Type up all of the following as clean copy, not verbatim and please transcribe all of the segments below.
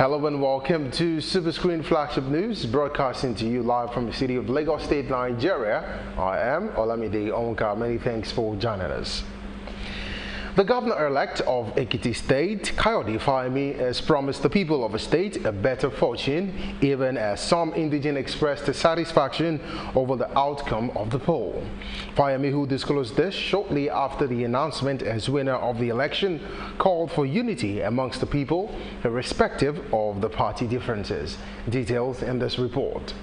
Hello and welcome to Superscreen Flagship News, broadcasting to you live from the city of Lagos State, Nigeria. I am Olamide Onka. Many thanks for joining us. The governor-elect of Ekiti State, Kayode Fayemi, has promised the people of the state a better fortune, even as some indigenes expressed dissatisfaction over the outcome of the poll. Fayemi, who disclosed this shortly after the announcement as winner of the election, called for unity amongst the people, irrespective of the party differences. Details in this report.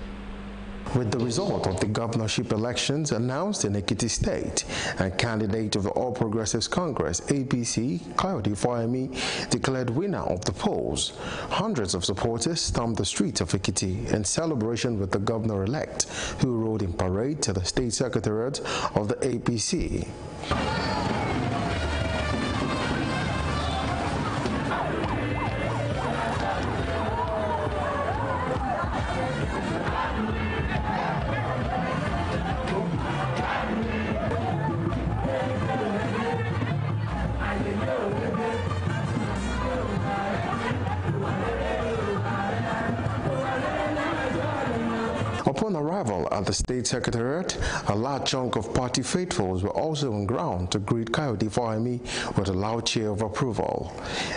With the result of the governorship elections announced in Ekiti State, a candidate of the All Progressives Congress, APC, Kayode Fayemi, declared winner of the polls. Hundreds of supporters stormed the streets of Ekiti in celebration with the governor-elect, who rode in parade to the state secretariat of the APC. Upon arrival at the state secretariat, a large chunk of party faithfuls were also on ground to greet Kayode Fayemi with a loud cheer of approval.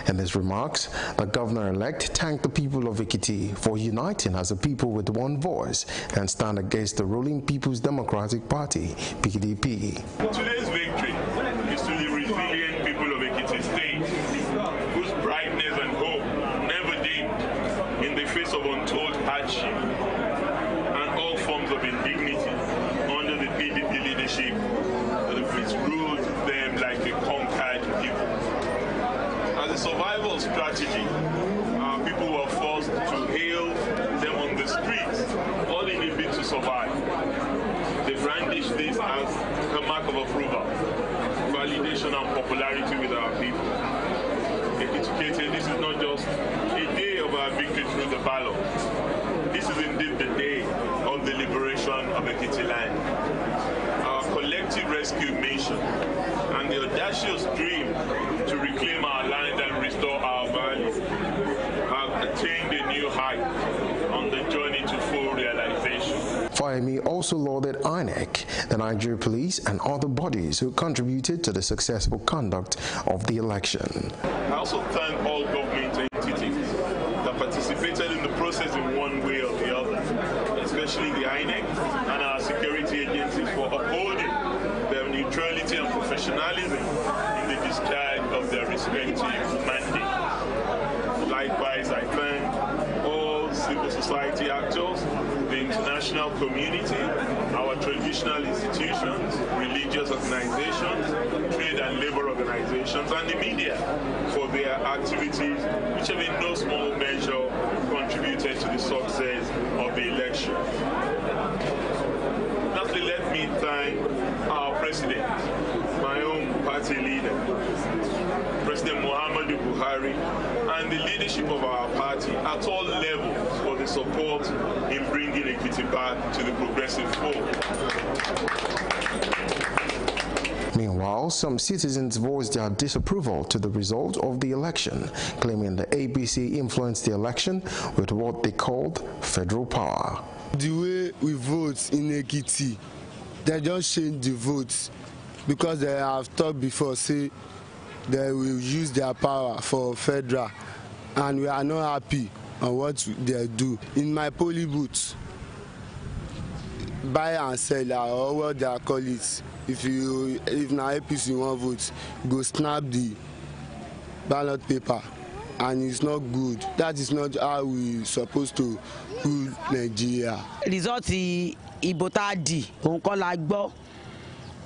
In his remarks, the governor-elect thanked the people of Ekiti for uniting as a people with one voice and stand against the ruling People's Democratic Party, PDP. Today's victory is to the resilient people of Ekiti State, whose brightness and hope never dimmed in the face of untold hardship of indignity under the PDP leadership which ruled them like a conquered people. As a survival strategy, people were forced to hail them on the streets, all in a bid to survive. They brandished this as a mark of approval, validation and popularity with our people. Educated, this is not just a day of our victory through the ballot. This is indeed the day of the liberation of Ekiti land. Our collective rescue mission and the audacious dream to reclaim our land and restore our values have attained a new height on the journey to full realization. Fayemi also lauded INEC, the Nigeria Police, and other bodies who contributed to the successful conduct of the election. I also thank all government entities that participated in the process in one way or the other, especially the INEC and our security agencies for upholding their neutrality and professionalism in the discharge of their respective mandates. Likewise, I thank all civil society actors, the international community, our traditional institutions, religious organizations, trade and labor organizations, and the media for their activities, which have in no small measure contributed to the success of the election. Lastly, let me thank our president, my own party leader, President Muhammadu Buhari, and the leadership of our party at all levels for the support in bringing Ekiti back to the progressive fold. Meanwhile, some citizens voiced their disapproval to the result of the election, claiming the APC influenced the election with what they called federal power. The way we vote in Ekiti, they just change the votes because they have thought before, say they will use their power for federal, and we are not happy on what they do. In my polling booth, buy and sell, or what they call it. If now APC want vote, go snap the ballot paper, and it's not good. That is not how we supposed to rule Nigeria. Result ìbò tá di òun kọ́ la gbọ́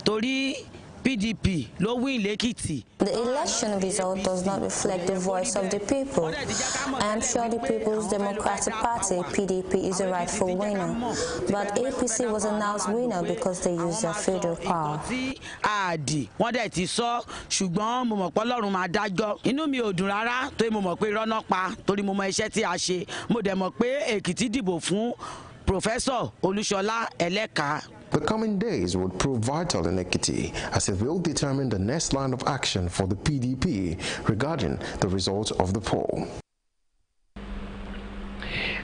torí PDP ló win l'Ekiti. The election result does not reflect the voice of the people. I am sure the People's Democratic Party, PDP, is the rightful winner, but APC was announced winner because they used their federal power. Wọ́n dẹ̀ ti sọ ṣùgbọ́n mo mọ̀ pé Ọlọ́run máa dájọ́. Inú mi ò dùn rárá torí mo mọ̀ pé irọ́ náà pa torí mo mọ iṣẹ́ tí a ṣe. Mo dẹ̀ mọ̀ pé Èkìtì dìbò fún Professor Olúṣọlá Ẹlẹ́ka. The coming days would prove vital in Ekiti as it will determine the next line of action for the PDP regarding the results of the poll.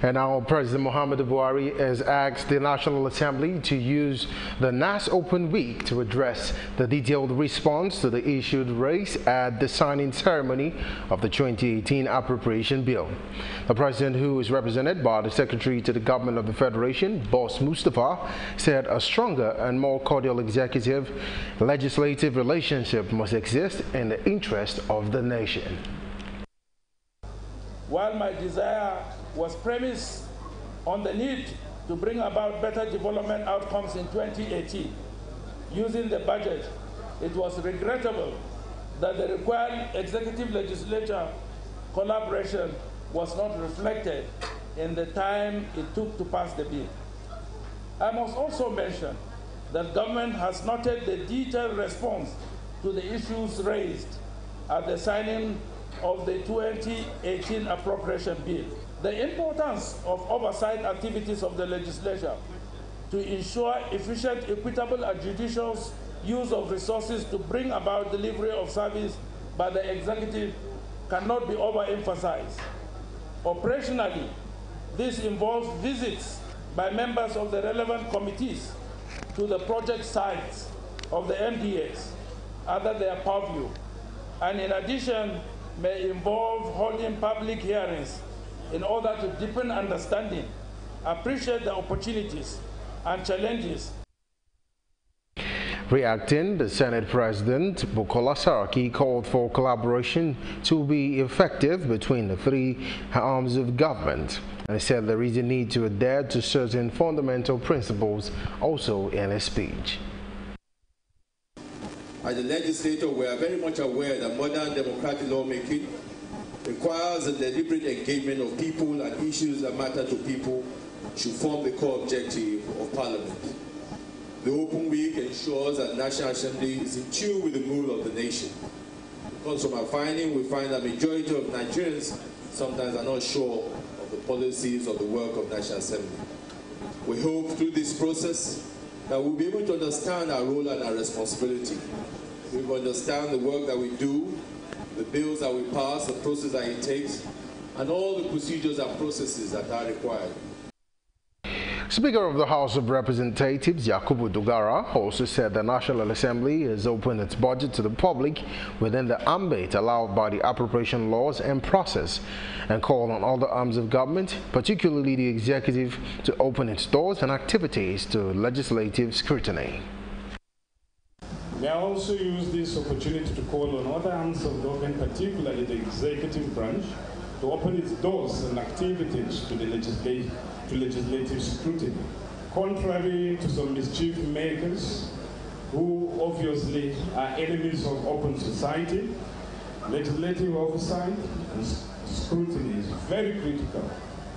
And now President Muhammadu Buhari has asked the National Assembly to use the NAS Open Week to address the detailed response to the issues raised at the signing ceremony of the 2018 Appropriation Bill. The President, who is represented by the Secretary to the Government of the Federation, Boss Mustafa, said a stronger and more cordial executive-legislative relationship must exist in the interest of the nation. While my desire was premised on the need to bring about better development outcomes in 2018, using the budget, it was regrettable that the required executive legislature collaboration was not reflected in the time it took to pass the bill. I must also mention that government has noted the detailed response to the issues raised at the signing of the 2018 Appropriation Bill. The importance of oversight activities of the legislature to ensure efficient, equitable, and judicious use of resources to bring about delivery of service by the executive cannot be overemphasized. Operationally, this involves visits by members of the relevant committees to the project sites of the MDAs under their purview, and in addition may involve holding public hearings in order to deepen understanding, appreciate the opportunities and challenges. Reacting, the Senate President, Bukola Saraki, called for collaboration to be effective between the three arms of government, and said there is a need to adhere to certain fundamental principles also in his speech. As a legislator, we are very much aware that modern democratic lawmaking requires a deliberate engagement of people, and issues that matter to people should form the core objective of Parliament. The Open Week ensures that the National Assembly is in tune with the mood of the nation. Because from our finding, we find that the majority of Nigerians sometimes are not sure of the policies of the work of the National Assembly. We hope through this process that we'll be able to understand our role and our responsibility. We will understand the work that we do, the bills that we pass, the process that it takes, and all the procedures and processes that are required. Speaker of the House of Representatives, Yakubu Dogara, also said the National Assembly has opened its budget to the public within the ambit allowed by the appropriation laws and process, and called on other arms of government, particularly the executive, to open its doors and activities to legislative scrutiny. May I also use this opportunity to call on other arms of government, particularly the executive branch, to open its doors and activities to the legislative scrutiny. Contrary to some mischief makers who obviously are enemies of open society, legislative oversight and scrutiny is very critical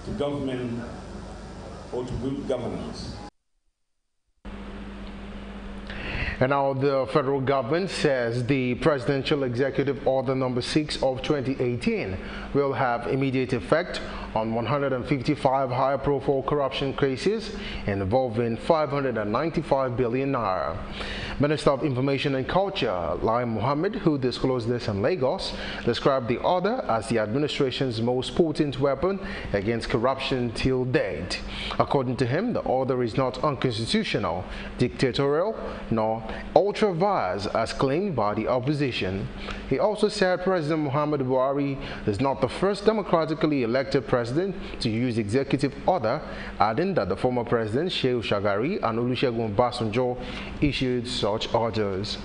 to government or to good governance. And now the federal government says the Presidential Executive Order No. 6 of 2018 will have immediate effect on 155 high-profile corruption cases involving 595 billion naira. Minister of Information and Culture, Lai Mohammed, who disclosed this in Lagos, described the order as the administration's most potent weapon against corruption till date. According to him, the order is not unconstitutional, dictatorial, nor ultra-vires as claimed by the opposition. He also said President Muhammadu Buhari is not the first democratically elected president to use executive order, adding that the former president Shehu Shagari and Olusegun Obasanjo issued such orders.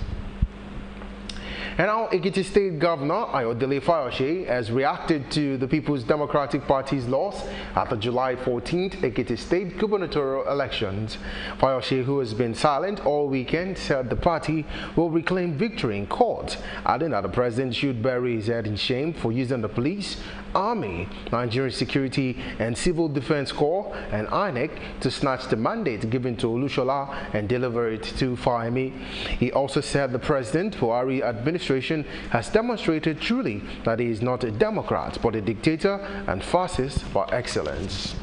And now Ekiti State Governor Ayodele Fayose has reacted to the People's Democratic Party's loss at the July 14th Ekiti State gubernatorial elections. Fayose, who has been silent all weekend, said the party will reclaim victory in court, adding that the president should bury his head in shame for using the police, army, Nigerian Security and Civil Defense Corps and INEC to snatch the mandate given to Olushola and deliver it to Fahimi. He also said the President Buhari administration has demonstrated truly that he is not a Democrat but a dictator and fascist by excellence.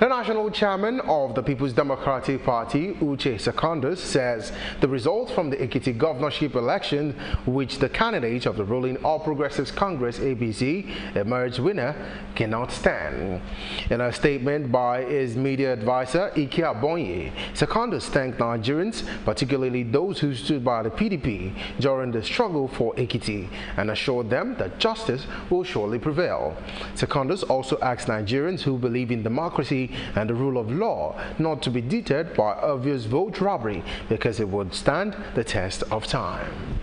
The national chairman of the People's Democratic Party, Uche Secondus, says the results from the Ekiti governorship election, which the candidate of the ruling All Progressives Congress (APC) emerged winner, cannot stand. In a statement by his media advisor, Ike Abonye, Secondus thanked Nigerians, particularly those who stood by the PDP during the struggle for Ekiti, and assured them that justice will surely prevail. Secondus also asked Nigerians who believe in democracy and the rule of law not to be deterred by obvious vote robbery because it would stand the test of time.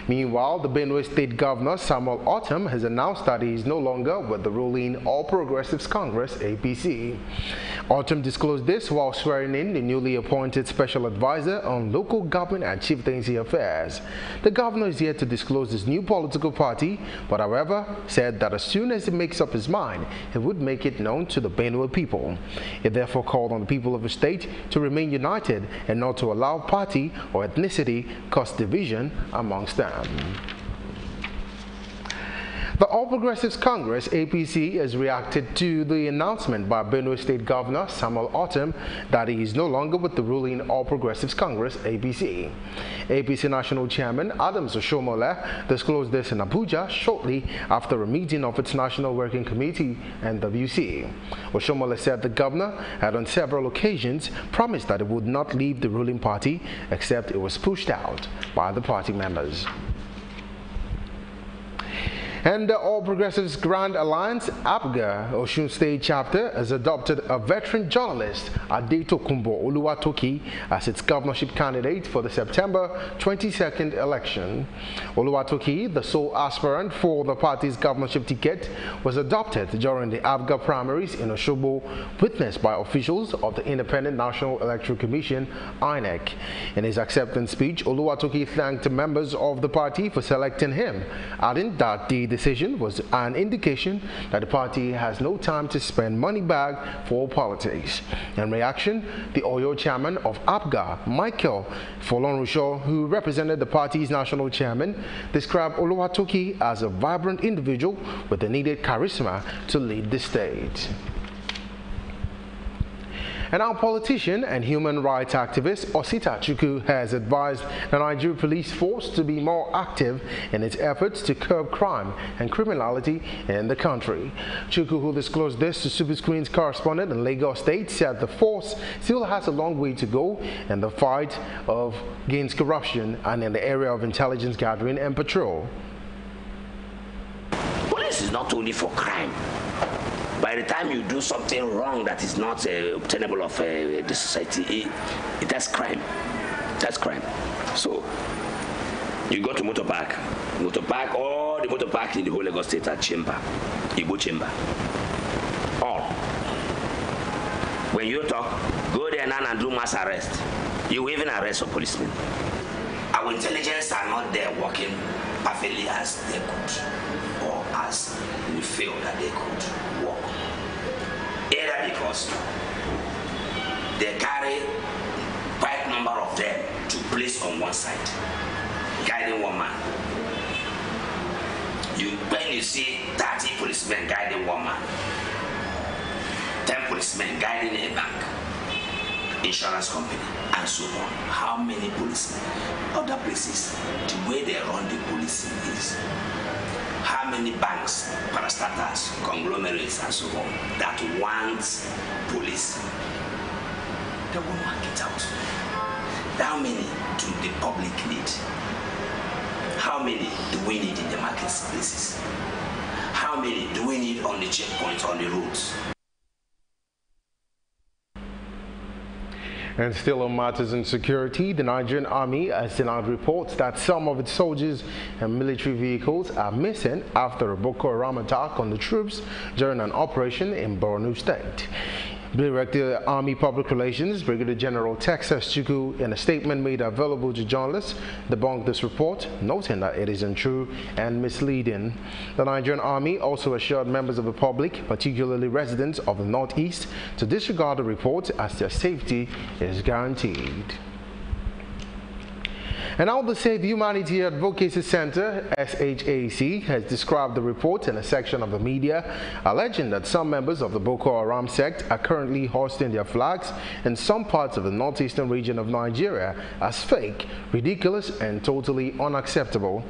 Meanwhile, the Benue State Governor, Samuel Autumn, has announced that he is no longer with the ruling All Progressives Congress (APC). Autumn disclosed this while swearing in the newly appointed Special Advisor on Local Government and Chieftaincy Affairs. The governor is yet to disclose his new political party, but however, said that as soon as he makes up his mind, he would make it known to the Benue people. He therefore called on the people of the state to remain united and not to allow party or ethnicity cause division amongst them. The All Progressives Congress (APC) has reacted to the announcement by Benue State Governor Samuel Autumn that he is no longer with the ruling All Progressives Congress (APC). APC National Chairman Adams Oshomole disclosed this in Abuja shortly after a meeting of its National Working Committee (NWC). Oshomole said the governor had on several occasions promised that he would not leave the ruling party except it was pushed out by the party members. And the All Progressives Grand Alliance (APGA) Osun State Chapter has adopted a veteran journalist, Adetokunbo Oluwatoki, as its governorship candidate for the September 22nd election. Oluwatoki, the sole aspirant for the party's governorship ticket, was adopted during the APGA primaries in Osogbo, witnessed by officials of the Independent National Electoral Commission (INEC). In his acceptance speech, Oluwatoki thanked the members of the party for selecting him, adding that the decision was an indication that the party has no time to spend money bag for politics. In reaction, the Oyo chairman of APGA, Michael Folorunso, who represented the party's national chairman, described Oluwatoki as a vibrant individual with the needed charisma to lead the state. And our politician and human rights activist Osita Chukwu has advised the Nigerian police force to be more active in its efforts to curb crime and criminality in the country. Chukwu, who disclosed this to Superscreen's correspondent in Lagos State, said the force still has a long way to go in the fight against corruption and in the area of intelligence gathering and patrol. Police is not only for crime. By the time you do something wrong that is not obtainable of the society, that's crime. That's crime. So you go to motor park, all the motor park in the whole Lagos State are chamber, Igbo chamber, all. When you talk, go there now and do mass arrest. You will even arrest a policeman. Our intelligence are not there working perfectly as they could, or as we feel that they could work. Either because they carry quite a number of them to place on one side, guiding one man. When you see 30 policemen guiding one man, 10 policemen guiding a bank, insurance company, and so on, how many policemen? Other places, the way they run the policing is how many banks, parastatals, conglomerates, and so on that want police. They will work it out. How many do the public need? How many do we need in the marketplaces? How many do we need on the checkpoints, on the roads? And still on matters in security, the Nigerian Army has denied reports that some of its soldiers and military vehicles are missing after a Boko Haram attack on the troops during an operation in Borno State. Director of Army Public Relations, Brigadier General Texas Chukwu, in a statement made available to journalists, debunked this report, noting that it is untrue and misleading. The Nigerian Army also assured members of the public, particularly residents of the Northeast, to disregard the report as their safety is guaranteed. And now the Save Humanity Advocacy Center, SHAC, has described the report in a section of the media alleging that some members of the Boko Haram sect are currently hoisting their flags in some parts of the northeastern region of Nigeria as fake, ridiculous, and totally unacceptable.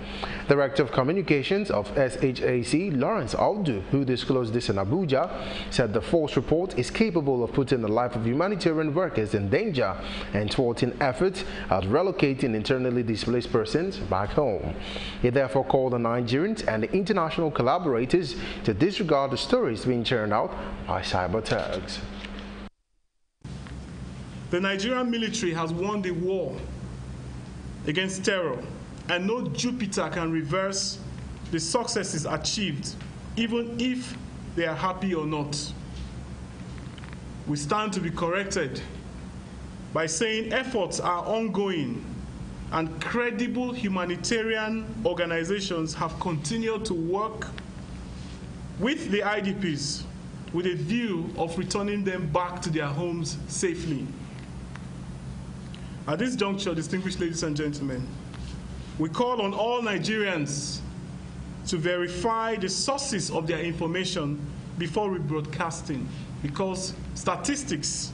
Director of Communications of SHAC, Lawrence Aldu, who disclosed this in Abuja, said the false report is capable of putting the life of humanitarian workers in danger and thwarting efforts at relocating internally displaced persons back home. He therefore called on Nigerians and the international collaborators to disregard the stories being churned out by cyber thugs. The Nigerian military has won the war against terror, and no Jupiter can reverse the successes achieved, even if they are happy or not. We stand to be corrected by saying efforts are ongoing and credible humanitarian organizations have continued to work with the IDPs with a view of returning them back to their homes safely. At this juncture, distinguished ladies and gentlemen, we call on all Nigerians to verify the sources of their information before rebroadcasting, because statistics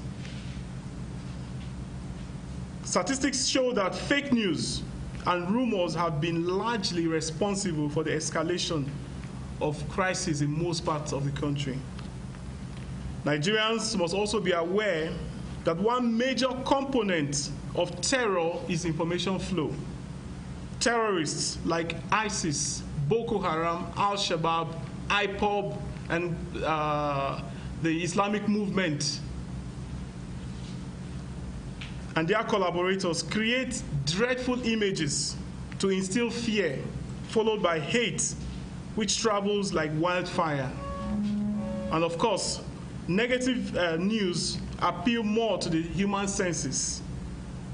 show that fake news and rumors have been largely responsible for the escalation of crises in most parts of the country. Nigerians must also be aware that one major component of terror is information flow. Terrorists like ISIS, Boko Haram, Al-Shabaab, IPOB, and the Islamic movement and their collaborators create dreadful images to instill fear, followed by hate, which travels like wildfire. And of course, negative news appeal more to the human senses.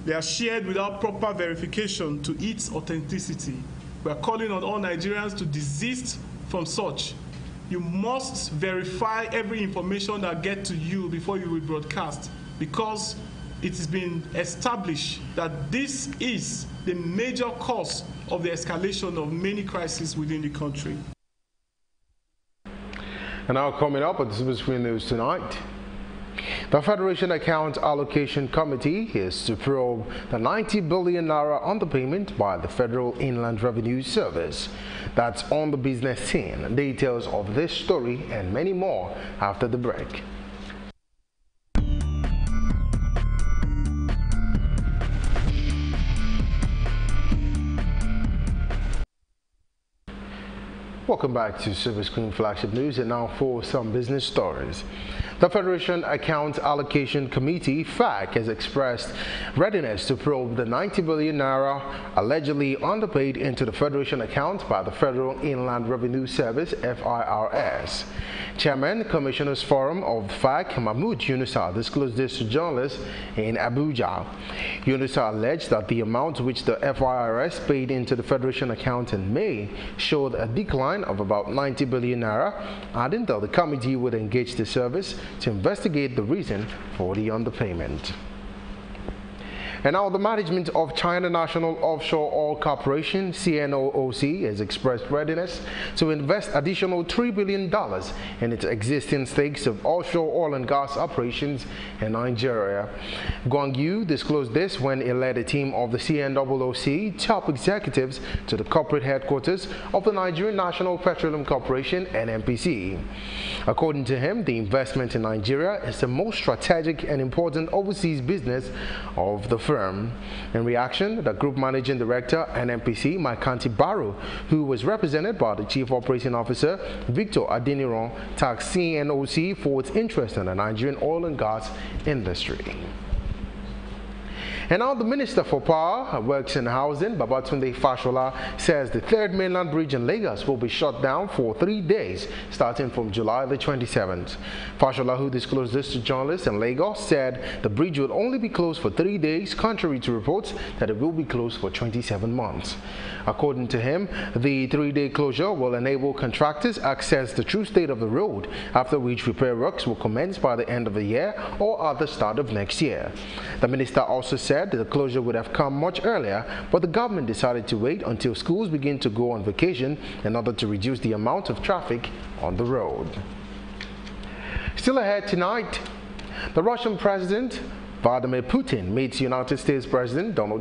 They are shared without proper verification to its authenticity. We are calling on all Nigerians to desist from such. You must verify every information that gets to you before you rebroadcast, because it has been established that this is the major cause of the escalation of many crises within the country. And now coming up at the Superscreen News tonight, the Federation Account Allocation Committee is to probe the 90 billion naira underpayment by the Federal Inland Revenue Service. That's on the business scene. Details of this story and many more after the break. Welcome back to Superscreen Flagship News, and now for some business stories. The Federation Account Allocation Committee, FAC, has expressed readiness to probe the 90 billion naira allegedly underpaid into the Federation account by the Federal Inland Revenue Service, FIRS. Chairman, Commissioners Forum of FAC, Mahmoud Yunusa, disclosed this to journalists in Abuja. Yunusa alleged that the amount which the FIRS paid into the Federation account in May showed a decline of about 90 billion naira, adding that the committee would engage the service to investigate the reason for the underpayment. And now the management of China National Offshore Oil Corporation, CNOOC, has expressed readiness to invest additional $3 billion in its existing stakes of offshore oil and gas operations in Nigeria. Guang Yu disclosed this when he led a team of the CNOOC top executives to the corporate headquarters of the Nigerian National Petroleum Corporation, NNPC. According to him, the investment in Nigeria is the most strategic and important overseas business of the firm. In reaction, the Group Managing Director, NNPC, Maikanti Baru, who was represented by the Chief Operating Officer, Victor Adeniran, tasked CNOOC for its interest in the Nigerian oil and gas industry. And now the Minister for Power, Works and Housing, Babatunde Fashola, says the third mainland bridge in Lagos will be shut down for 3 days starting from July the 27th. Fashola, who disclosed this to journalists in Lagos, said the bridge will only be closed for 3 days, contrary to reports that it will be closed for 27 months. According to him, the 3-day closure will enable contractors access the true state of the road, after which repair works will commence by the end of the year or at the start of next year. The minister also said said the closure would have come much earlier, but the government decided to wait until schools begin to go on vacation in order to reduce the amount of traffic on the road. Still ahead tonight, the Russian President Vladimir Putin meets United States President Donald Trump